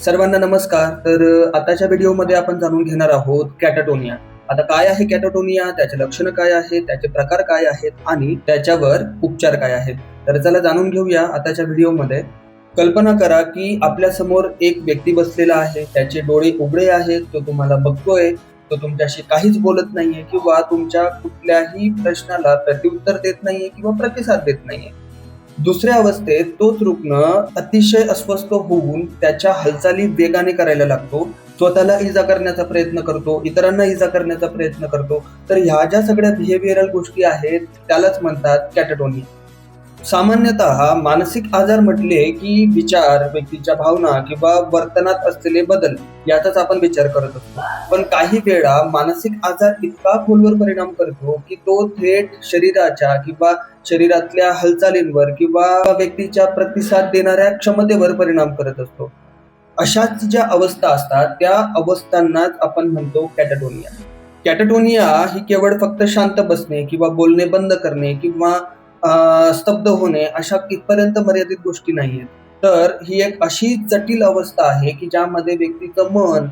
सर्वांना नमस्कार. आताच्या व्हिडिओमध्ये आपण जाणून घेणार आहोत कॅटाटोनिया. आता काय आहे कॅटाटोनिया, त्याचे लक्षणं काय आहेत, त्याचे प्रकार काय आहेत आणि त्याच्यावर उपचार काय आहेत. तर चला जाणून घेऊया आताच्या व्हिडिओमध्ये. कल्पना करा की आपल्या समोर एक व्यक्ती बसलेला आहे, त्याचे डोळे उघडे आहेत, तो तुम्हाला बघतोय, तो तुमच्याशी काहीच बोलत नाहीये किंवा तुमच्या कुठल्याही प्रश्नाला प्रत्युत्तर देत नाहीये किंवा प्रतिसाद देत नाहीये. दुसऱ्या अवस्थेत तोच रुग्ण अतिशय अस्वस्थ होऊन त्याच्या हालचाली वेगाने करायला लागतो, स्वतःला इजा करण्याचा प्रयत्न करतो, इतरांना इजा करण्याचा प्रयत्न करतो. तर ह्या ज्या सगळ्या बिहेवियरल गोष्टी आहेत त्यालाच म्हणतात कॅटाटोनिया. सामान्यतः मानसिक आजार म्हटले की विचार, व्यक्तीच्या भावना किंवा वर्तनात असलेले बदल याचाच आपण विचार करत असतो. पण काही वेळा मानसिक आजार इतका खोलवर परिणाम करतो की तो थेट शरीराच्या किंवा शरीरातल्या हालचालींवर किंवा व्यक्तीच्या प्रतिसाद देणाऱ्या क्षमतेवर परिणाम करत असतो. अशाच ज्या अवस्था असतात त्या अवस्थांनाच आपण म्हणतो कॅटाटोनिया. कॅटाटोनिया ही केवळ फक्त शांत बसणे किंवा बोलणे बंद करणे किंवा स्तब्ध होणे अशा इथपर्यंत मर्यादित गोष्टी नाहीयेत. तर ही एक अशी जटिल अवस्था आहे की ज्यामध्ये व्यक्तीचं मन,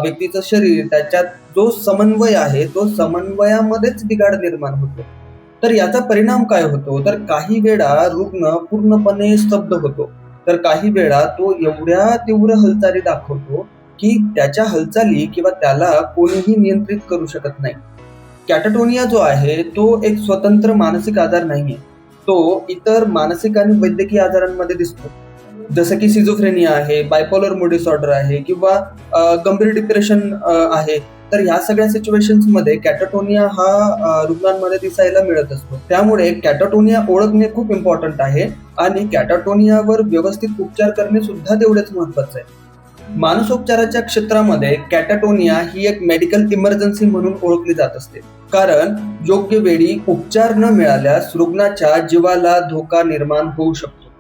व्यक्तीचं शरीर, त्याच्यात जो समन्वय आहे तो समन्वयामध्येच बिघाड निर्माण होतो. तर याचा परिणाम काय होतो, तर काही वेळा रुग्ण पूर्णपणे स्तब्ध होतो, तर काही वेळा तो एवढ्या तीव्र हालचाली दाखवतो की त्याच्या हालचाली किंवा त्याला कोणीही नियंत्रित करू शकत नाही. कॅटाटोनिया जो आहे तो एक स्वतंत्र मानसिक आजार नाहीये, तो इतर मानसिक आणि वैद्यकीय आजारांमध्ये दिसतो. जसं की सिझोफ्रेनिया आहे, बायपोलर मूड डिसऑर्डर आहे किंवा गंभीर डिप्रेशन आहे. तर ह्या सगळ्या सिच्युएशन्स मध्ये कॅटाटोनिया हा रुग्णांमध्ये दिसायला मिळत असतो. त्यामुळे कॅटाटोनिया ओळखणे खूप इम्पॉर्टंट आहे आणि कॅटाटोनियावर व्यवस्थित उपचार करणे सुद्धा तेवढेच महत्वाचं आहे. मानसोपचाराच्या क्षेत्रामध्ये कॅटाटोनिया ही एक मेडिकल इमर्जन्सी म्हणून ओळखली जात असते, कारण योग्य वेळी उपचार न मिळाल्यास रुग्णाच्या जीवाला धोका निर्माण होऊ शकतो.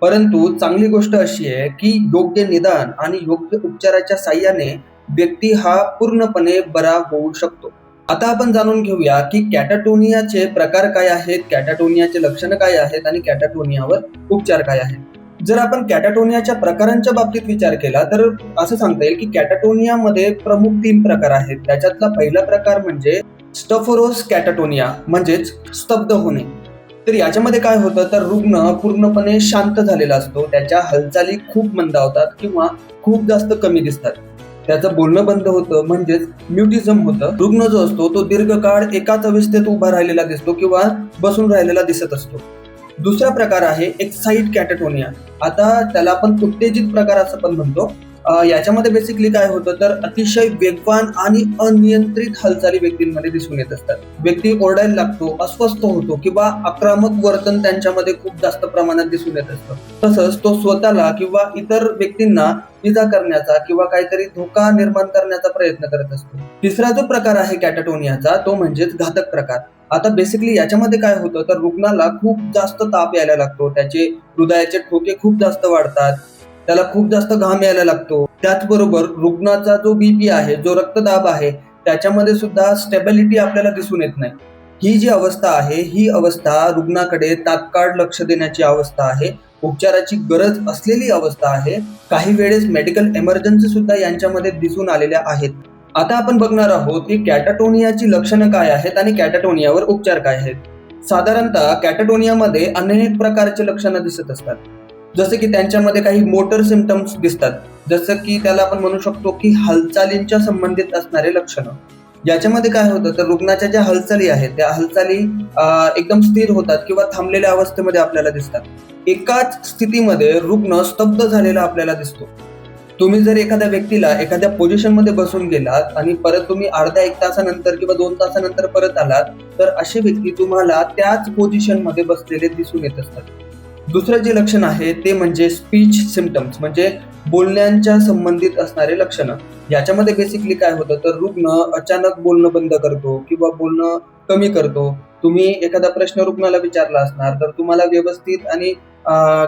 परंतु चांगली गोष्ट अशी आहे की योग्य निदान आणि योग्य उपचाराच्या साह्याने व्यक्ती हा पूर्णपणे बरा होऊ शकतो. आता आपण जाणून घेऊया की कॅटाटोनियाचे प्रकार काय आहेत, कॅटाटोनियाचे लक्षणं काय आहेत आणि कॅटाटोनियावर उपचार काय आहेत. जर आपण कॅटाटोनियाच्या प्रकारांच्या बाबतीत विचार केला तर असं सांगता येईल की कॅटाटोनियामध्ये प्रमुख 3 प्रकार आहेत. त्याच्यातला पहिला प्रकार म्हणजे स्टफोरोस कॅटाटोनिया, म्हणजेच स्तब्ध होणे. तर याच्यामध्ये काय होतं, तर रुग्ण पूर्णपणे शांत झालेला असतो, त्याच्या हालचाली खूप मंदावतात किंवा खूप जास्त कमी दिसतात, त्याचं बोलणं बंद होतं म्हणजेच म्युटिझम होतं. रुग्ण जो असतो तो दीर्घकाळ एकाच अवस्थेत उभा राहिलेला दिसतो किंवा बसून राहिलेला दिसत असतो. दुसरा प्रकार आहे एक्साइट कॅटाटोनिया. आता त्याला आपण उत्तेजित प्रकार असं पण म्हणतो. याच्यामध्ये बेसिकली काय होतं, तर अतिशय वेगवान आणि अनियंत्रित हालचाली व्यक्तींमध्ये दिसून येत असतात. व्यक्ती ओरडायला लागतो, अस्वस्थ होतो किंवा आक्रमक वर्तन त्यांच्यामध्ये खूप जास्त प्रमाणात दिसून येत असतं. तसंच तो स्वतःला किंवा इतर व्यक्तींना इजा करण्याचा किंवा काहीतरी धोका निर्माण करण्याचा प्रयत्न करत असतो. तिसरा जो प्रकार आहे कॅटाटोनियाचा तो म्हणजेच घातक प्रकार. आता बेसिकली याच्यामध्ये काय होतं, तर रुग्णाला खूप जास्त ताप यायला लागतो, त्याचे हृदयाचे ठोके खूप जास्त वाढतात, त्याला खूप जास्त घाम यायला लागतो. त्याचबरोबर रुग्णाचा जो बीपी आहे, जो रक्तदाब आहे, त्याच्यामध्ये सुद्धा स्टेबिलिटी आपल्याला दिसून येत नाही. ही जी अवस्था आहे ही अवस्था रुग्णाकडे तात्काळ लक्ष देण्याची अवस्था आहे, उपचाराची गरज असलेली अवस्था आहे. काही वेळेस मेडिकल इमर्जन्सी सुद्धा यांच्यामध्ये दिसून आलेल्या आहेत. आता आपण बघणार आहोत की कॅटाटोनियाची लक्षणं काय आहेत आणि कॅटाटोनियावर उपचार काय आहेत. साधारणतः कॅटाटोनियामध्ये अनेक प्रकारचे लक्षणं दिसत असतात, जसे की त्यांच्यामध्ये काही मोटर सिम्पटम्स दिसतात, जसं की त्याला आपण म्हणू शकतो की हालचालींच्या संबंधित असणारे लक्षणं. याच्यामध्ये काय होतं, तर रुग्णाच्या ज्या हालचाली आहेत त्या हालचाली एकदम स्थिर होतात किंवा थांबलेल्या अवस्थेमध्ये आपल्याला दिसतात. एकाच स्थितीमध्ये रुग्ण स्तब्ध झालेला आपल्याला दिसतो. तुम्ही जर एखाद्या व्यक्तीला एखाद्या पोझिशनमध्ये बसून गेलात आणि परत तुम्ही अर्धा 1 तासानंतर किंवा 2 तासानंतर परत आलात, तर असे व्यक्ती तुम्हाला त्याच पोझिशनमध्ये बसलेले दिसून येत असतात. दुसरं जे लक्षण आहे ते म्हणजे स्पीच सिम्पटम्स, म्हणजे बोलण्यांच्या संबंधित असणारे लक्षणं. याच्यामध्ये बेसिकली काय होतं, तर रुग्ण अचानक बोलणं बंद करतो किंवा बोलणं कमी करतो. तुम्ही एखादा प्रश्न रुग्णाला विचारला असणार तर तुम्हाला व्यवस्थित आणि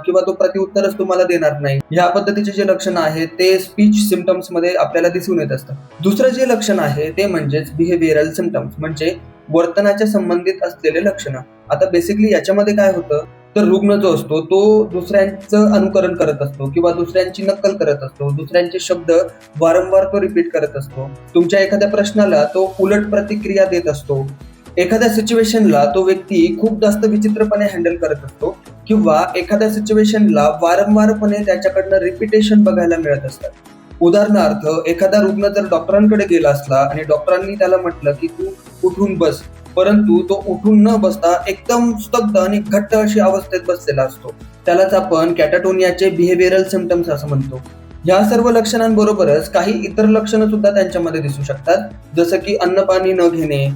किंवा तो प्रत्युत्तरच तुम्हाला देणार नाही. ह्या पद्धतीचे जे लक्षण आहे ते स्पीच सिम्पटम्स मध्ये आपल्याला दिसून येत असतं. दुसरं जे लक्षण आहे ते म्हणजेच बिहेवियरल सिम्पटम्स, म्हणजे वर्तनाच्या संबंधित असलेले लक्षणं. आता बेसिकली याच्यामध्ये काय होतं, तर रुग्ण जो असतो तो दुसऱ्यांचं अनुकरण करत असतो किंवा दुसऱ्यांची नक्कल करत असतो, दुसऱ्यांचे शब्द वारंवार तो रिपीट करत असतो. तुमच्या एखाद्या प्रश्नाला तो उलट प्रतिक्रिया देत असतो. एखाद्या सिच्युएशनला तो व्यक्ती खूप जास्त विचित्रपणे हँडल करत असतो किंवा एखाद्या सिच्युएशनला वारंवारपणे त्याच्याकडनं रिपिटेशन बघायला मिळत असतात. उदाहरणार्थ, एखादा रुग्ण जर डॉक्टरांकडे गेला असला आणि डॉक्टरांनी त्याला म्हटलं की तू उठून बस, परंतु तो उठून न बसता एकदम स्तब्ध आणि घट्ट अशी अवस्थेत बसलेला असतो. त्यालाच आपण कॅटाटोनियाचे बिहेवियरल सिम्पटम्स असं म्हणतो. या सर्व लक्षणांबरोबरच काही इतर लक्षणं सुद्धा त्यांच्यामध्ये दिसू शकतात, जसं की अन्नपाणी न घेणे,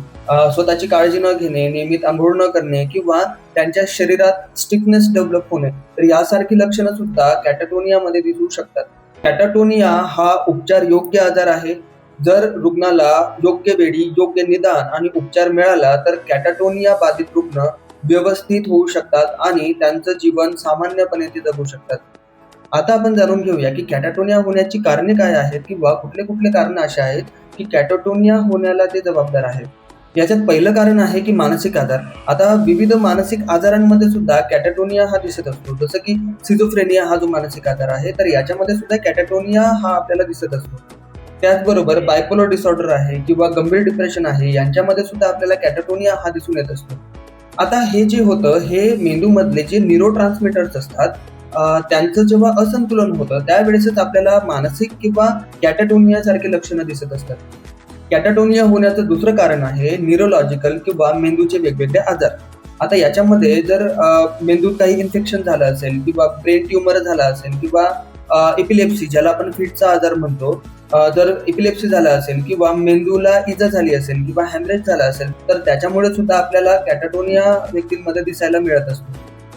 स्वतःची काळजी न घेणे, नियमित आंघोळ न करणे किंवा त्यांच्या शरीरात स्टिफनेस डेव्हलप होणे. तर यासारखी लक्षणं सुद्धा कॅटाटोनियामध्ये दिसू शकतात. कॅटाटोनिया हा उपचार योग्य आजार आहे. जर रुग्णाला योग्य वेळी योग्य निदान आणि उपचार मिळाला तर कॅटाटोनिया बाधित रुग्ण व्यवस्थित होऊ शकतात आणि त्यांचं जीवन सामान्यपणे ते जगू शकतात. आता आपण जाणून घेऊया की कॅटाटोनिया होण्याची कारणे काय आहेत किंवा कुठले कुठले कारण असे आहेत की कॅटाटोनिया होण्याला ते जबाबदार आहेत. याच्यात पहिलं कारण आहे की मानसिक आजार. आता विविध मानसिक आजारांमध्ये सुद्धा कॅटाटोनिया हा दिसत असतो, जसं की सिझोफ्रेनिया हा जो मानसिक आजार आहे तर याच्यामध्ये सुद्धा कॅटाटोनिया हा आपल्याला दिसत असतो. त्याचबरोबर बायपोलर डिसऑर्डर आहे किंवा गंभीर डिप्रेशन आहे, यांच्यामध्ये सुद्धा आपल्याला कॅटाटोनिया हा दिसून येत असतो. आता हे जे होतं हे मेंदूमधले जे न्यूरोट्रान्समीटर्स असतात त्यांचं जेव्हा असंतुलन होतं त्यावेळेसच आपल्याला मानसिक किंवा कॅटाटोनिया सारखे लक्षणं दिसत असतात. कॅटाटोनिया होण्याचं दुसरं कारण आहे न्यूरोलॉजिकल किंवा मेंदूचे वेगवेगळे आजार. आता याच्यामध्ये जर मेंदूत काही इन्फेक्शन झालं असेल किंवा ब्रेन ट्युमर झाला असेल किंवा एपिलेप्सी ज्याला आपण फिटचा आजार म्हणतो, जर एपिलेप्सी झाला असेल किंवा मेंदूला इजा झाली असेल किंवा हॅमरेज झाला असेल तर त्याच्यामुळे सुद्धा आपल्याला कॅटाटोनिया व्यक्तींमध्ये दिसायला मिळत असतो.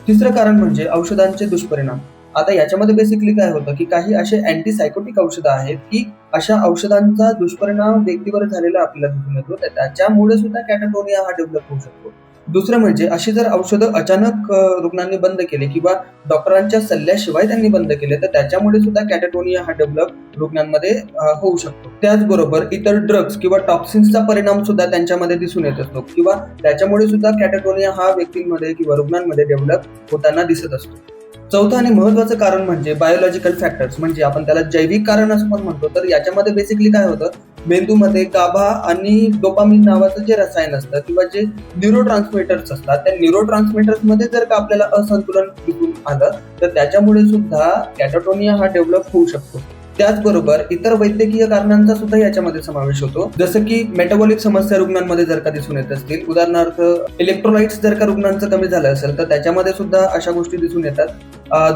तिसरं कारण म्हणजे औषधांचे दुष्परिणाम. आता याच्यामध्ये बेसिकली काय होतं की काही असे अँटीसायकोटिक औषधं आहेत की अशा औषधांचा दुष्परिणाम व्यक्तीवर झालेला आपल्याला दिसून येतो, तर त्याच्यामुळे सुद्धा कॅटाटोनिया हा डेव्हलप होऊ शकतो. दुसरं म्हणजे अशी जर औषधं अचानक रुग्णांनी बंद केले किंवा डॉक्टरांच्या सल्ल्याशिवाय त्यांनी बंद केले तर त्याच्यामुळे सुद्धा कॅटाटोनिया हा डेव्हलप रुग्णांमध्ये होऊ शकतो. त्याचबरोबर इतर ड्रग्ज किंवा टॉक्सिन्सचा परिणाम सुद्धा त्यांच्यामध्ये दिसून येत असतो किंवा त्याच्यामुळे सुद्धा कॅटाटोनिया हा व्यक्तींमध्ये किंवा रुग्णांमध्ये डेव्हलप होताना दिसत असतो. चौथं आणि महत्वाचं कारण म्हणजे बायोलॉजिकल फॅक्टर्स, म्हणजे आपण त्याला जैविक कारण असं पण म्हणतो. तर याच्यामध्ये बेसिकली काय होतं, मेंदूमध्ये गाभा आणि डोपामिन नावाचं जे रसायन असतं किंवा जे न्यूरोट्रान्समीटर्स असतात त्या न्यूरोट्रान्समीटर्स मध्ये जर का आपल्याला असंतुलन दिसून आलं तर त्याच्यामुळे सुद्धा कॅटाटोनिया हा डेव्हलप होऊ शकतो. त्याचबरोबर इतर वैद्यकीय कारणांचा सुद्धा याच्यामध्ये समावेश होतो, जसं की मेटाबॉलिक समस्या रुग्णांमध्ये जर का दिसून येत असतील, उदाहरणार्थ इलेक्ट्रोलाइट्स जर का रुग्णांचं कमी झालं असेल तर त्याच्यामध्ये सुद्धा अशा गोष्टी दिसून येतात.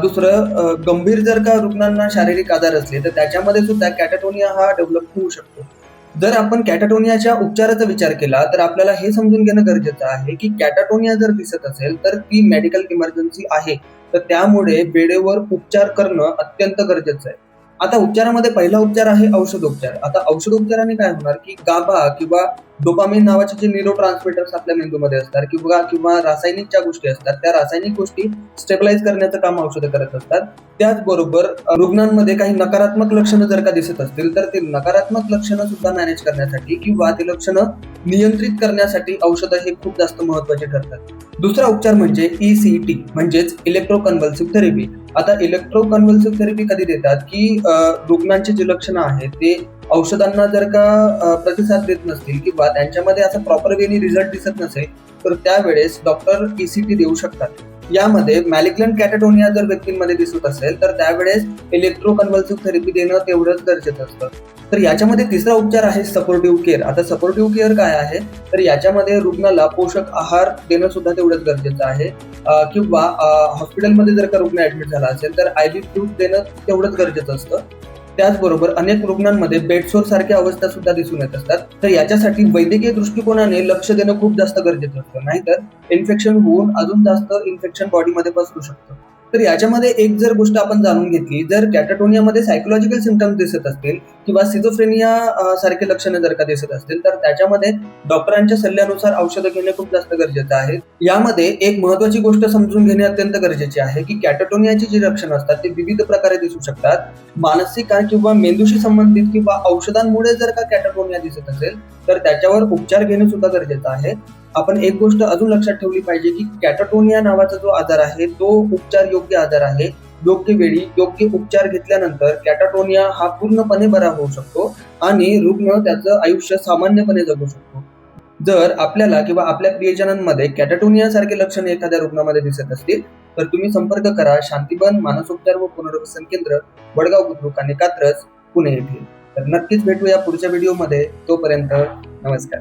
दुसरं, गंभीर जर का रुग्णांना शारीरिक आजार असले तर त्याच्यामध्ये सुद्धा कॅटाटोनिया हा डेव्हलप होऊ शकतो. जर आपण कॅटाटोनियाच्या उपचाराचा विचार केला तर आपल्याला हे समजून घेणं गरजेचं आहे की कॅटाटोनिया जर दिसत असेल तर ती मेडिकल इमर्जन्सी आहे, तर त्यामुळे वेळेवर उपचार करणं अत्यंत गरजेचं आहे. आता उपचारामध्ये पहिला उपचार आहे औषधोपचार. आता औषधोपचाराने काय होणार की गाभा किंवा डोपामिन नावाचे जे न्यूरोट्रान्समीटर्स आपल्या मेंदूमध्ये असतात किंवा रासायनिक ज्या गोष्टी असतात त्या रासायनिक गोष्टी स्टेबलाइज करण्याचं काम औषधं करत असतात. त्याचबरोबर रुग्णांमध्ये काही नकारात्मक लक्षणं जर का दिसत असतील तर ते नकारात्मक लक्षणं सुद्धा मॅनेज करण्यासाठी किंवा ते लक्षणं नियंत्रित करण्यासाठी औषधं हे खूप जास्त महत्वाचे ठरतात. दुसरा उपचार म्हणजे ECT म्हणजेच इलेक्ट्रोकन्व्हल्सिव्ह थेरपी. आता इलेक्ट्रोकन्व्हल्सिव्ह थेरपी कधी देतात की रुग्णांची जी लक्षणं आहेत ते औषधांना जर का प्रतिसाद देत नसतील किंवा त्यांच्यामध्ये असा प्रॉपर वेनी रिझल्ट दिसत नसेल तर त्यावेळेस डॉक्टर ECT देऊ शकतात. यामध्ये मॅलिग्नंट कॅटाटोनिया जर व्यक्तींमध्ये दिसत असेल तर त्यावेळेस इलेक्ट्रोकन्व्हल्सिव्ह थेरपी देणं तेवढंच गरजेचं असतं. तर याच्यामध्ये तिसरा उपचार आहे सपोर्टिव्ह केअर. आता सपोर्टिव्ह केअर काय आहे तर याच्यामध्ये रुग्णाला पोषक आहार देणं सुद्धा तेवढंच गरजेचं आहे किंवा हॉस्पिटलमध्ये जर का रुग्ण ऍडमिट झाला असेल तर IV फ्लूइड देणं तेवढंच गरजेचं असतं. त्याचबरोबर अनेक रुग्णांमध्ये बेडसोर सारख्या अवस्था सुद्धा दिसून येत असतात, तर याच्यासाठी वैद्यकीय दृष्टिकोनाने लक्ष देणं खूप जास्त गरजेचं असतं, नाहीतर इन्फेक्शन होऊन अजून जास्त इन्फेक्शन बॉडीमध्ये पसरू शकतं. तर याच्यामध्ये एक जर गोष्ट आपण जाणून घेतली, जर कॅटाटोनियामध्ये सायकोलॉजिकल सिम्पटम्स दिसत असतील किंवा सिझोफ्रेनिया सारखे लक्षणं जर का दिसत असतील तर त्याच्यामध्ये डॉक्टरांच्या सल्ल्यानुसार औषधं घेणे खूप जास्त गरजेचं आहे. यामध्ये एक महत्वाची गोष्ट समजून घेणे अत्यंत गरजेचे आहे की कॅटाटोनियाची जी लक्षणं असतात ते विविध प्रकारे दिसू शकतात. मानसिक किंवा मेंदूशी संबंधित किंवा औषधांमुळे जर का कॅटाटोनिया दिसत असेल तर त्याच्यावर उपचार घेणे सुद्धा गरजेचं आहे. आपण एक गोष्ट अजून लक्षात ठेवली पाहिजे की कॅटाटोनिया नावाचा जो आजार आहे तो उपचार योग्य आजार आहे. योग्य वेळी योग्य उपचार घेतल्यानंतर कॅटाटोनिया हा पूर्णपणे बरा होऊ शकतो आणि रुग्ण त्याचं आयुष्य सामान्यपणे जगू शकतो. जर आपल्याला किंवा आपल्या प्रियजनांमध्ये कॅटाटोनिया सारखे लक्षण एखाद्या रुग्णामध्ये दिसत असतील तर तुम्ही संपर्क करा शांतिबन मानसोपचार व पुनर्वसन केंद्र, वडगाव बुद्रुक आणि कात्रज, पुणे येथे. तर नक्कीच भेटूया पुढच्या व्हिडिओमध्ये. तोपर्यंत नमस्कार.